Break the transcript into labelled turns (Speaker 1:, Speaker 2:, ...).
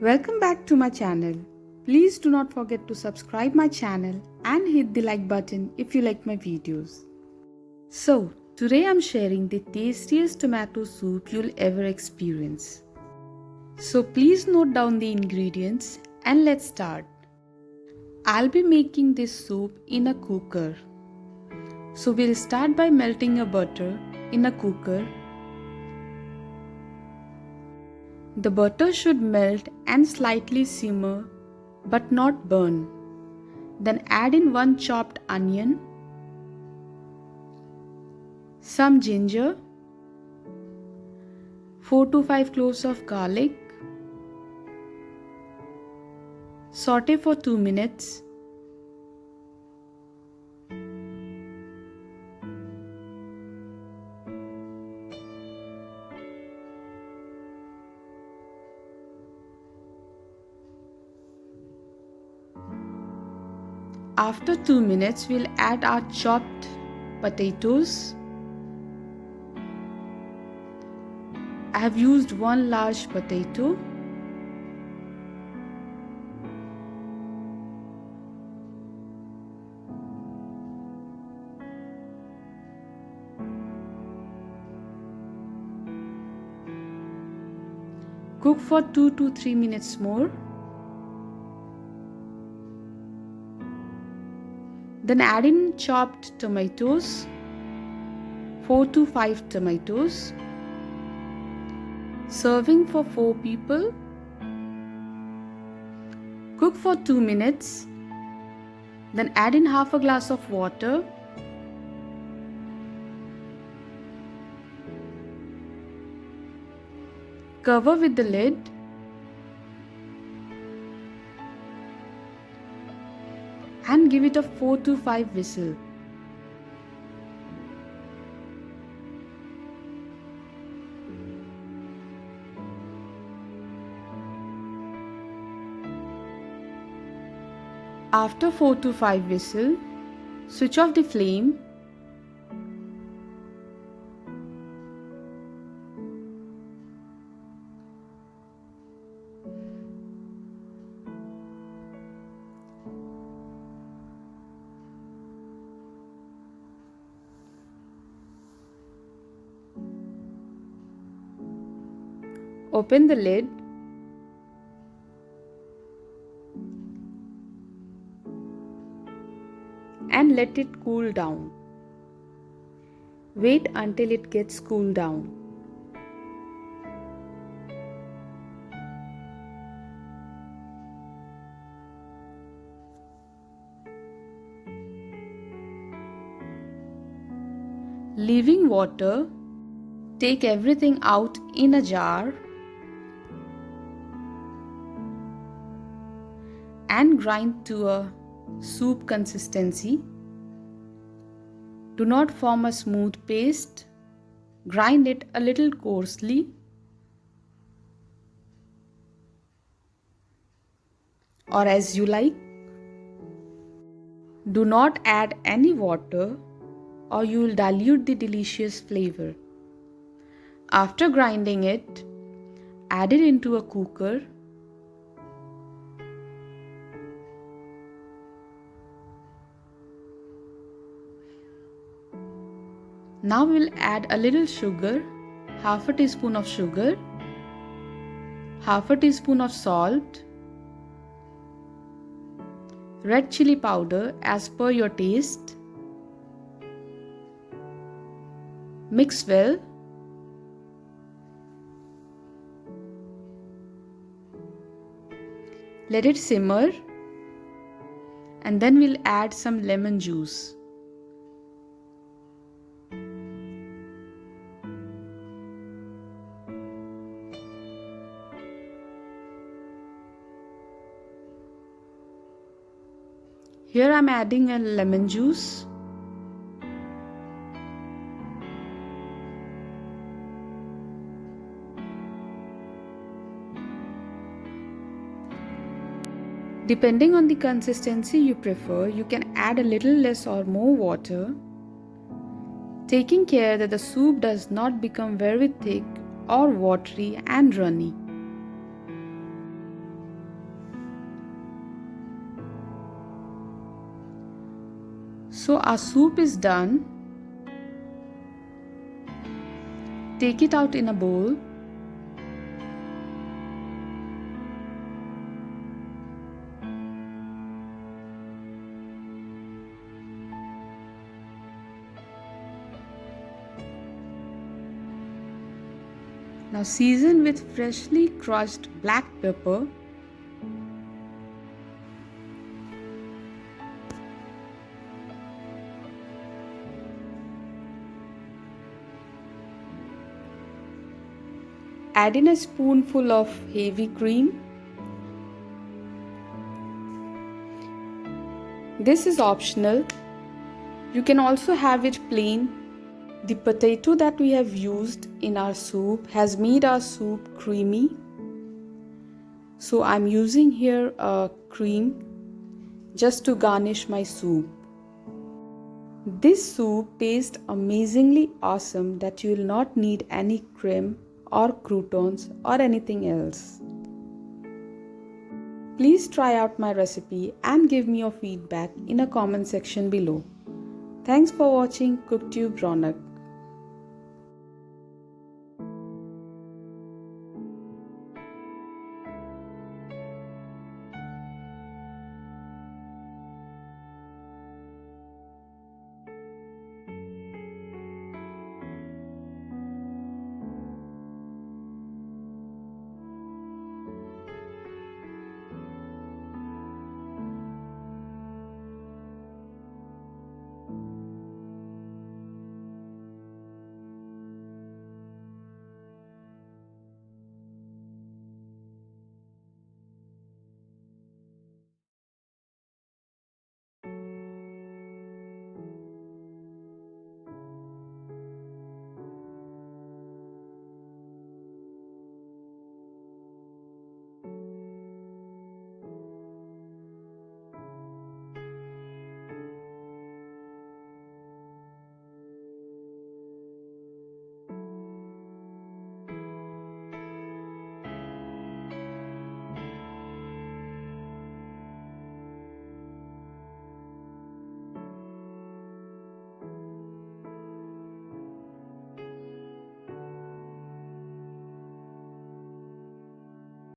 Speaker 1: Welcome back to my channel. Please do not forget to subscribe my channel and hit the like button if you like my videos. So, today I'm sharing the tastiest tomato soup you'll ever experience. So please note down the ingredients and let's start. I'll be making this soup in a cooker. So we'll start by melting a butter in a cooker. The butter should melt and slightly simmer but not burn. Then add in 1 chopped onion, some ginger, 4 to 5 cloves of garlic. Saute for 2 minutes. After 2 minutes, we'll add our chopped potatoes. I have used 1 large potato. Cook for 2 to 3 minutes more. Then add in chopped tomatoes, 4 to 5 tomatoes. Serving for 4 people. Cook for 2 minutes. Then add in half a glass of water. Cover with the lid. And give it a 4 to 5 whistle. After 4 to 5 whistle, switch off the flame. Open the lid. And let it cool down. Wait until it gets cooled down. Leaving water, take everything out in a jar and grind to a soup consistency. Do not form a smooth paste. Grind it a little coarsely. Or as you like. Do not add any water or you will dilute the delicious flavor. After grinding it, add it into a cooker. Now we'll add a little sugar, half a teaspoon of sugar, half a teaspoon of salt, red chili powder as per your taste. Mix well. Let it simmer and then we'll add some lemon juice. Here I'm adding a lemon juice. Depending on the consistency you prefer, you can add a little less or more water, taking care that the soup does not become very thick or watery and runny. So our soup is done. Take it out in a bowl. Now season with freshly crushed black pepper, add in a spoonful of heavy cream. This is optional. You can also have it plain. The potato that we have used in our soup has made our soup creamy. So I'm using here a cream just to garnish my soup. This soup tastes amazingly awesome that you will not need any cream or croutons or anything else. Please try out my recipe and give me your feedback in a comment section below. Thanks for watching cooktube Raunak.